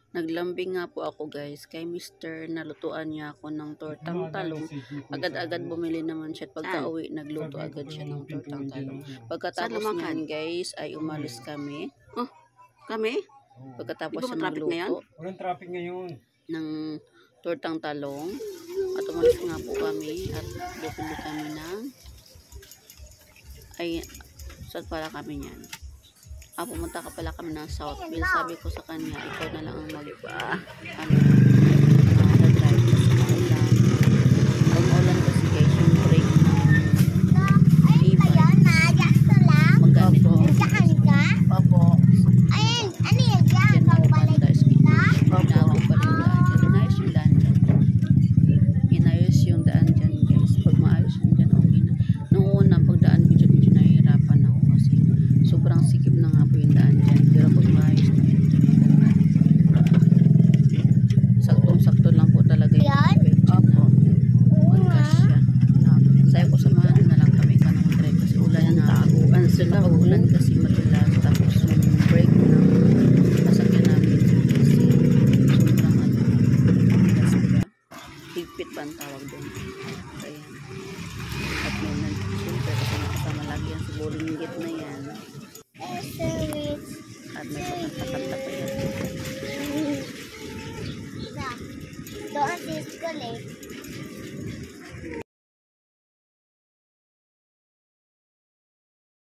Naglambing nga po ako guys kay Mr. Nalutuan niya ako ng tortang talong. Agad-agad bumili naman siya at pagka-uwi nagluto agad siya ng tortang talong. Pagkatapos niyan guys ay umalis kami. Kami? Pagkatapos siya magluto. Walang traffic ngayon. Ng tortang talong. At umalis nga po kami at bumili kami ng saan pala kami niyan? Pumunta ka pala kami ng Southville. Sabi ko sa kanya, ikaw na lang ang mag-drive kasi maulan. Pag maulan kasi guys, yung break ng e-bike. Magamit mo. Opo. Ayun, ano yan dyan? Pagbalay kita? Inayos yung daan dyan. Inayos yung daan dyan guys. Pag maayos yung dyan, okay na. Noong una, pagdaan ko dyan, medyo nahihirapan ako kasi sobrang sikip na nga po yung daan dyan. Pero pag maayos na yun, saktong-sakto lang po talaga yung tubig dyan na magkas siya. Sabi ko, samahan na lang kami ka ng drive kasi ulan na. Ulan kasi madulas. Tapos yung break ng sasakyan namin kasi sobrang higpit ba ang tawag doon. Kaya at may siyempre kasi nakasama lagi yan sa bulinggit na yan. At may pagkakanta pa yan. Doon si school eh.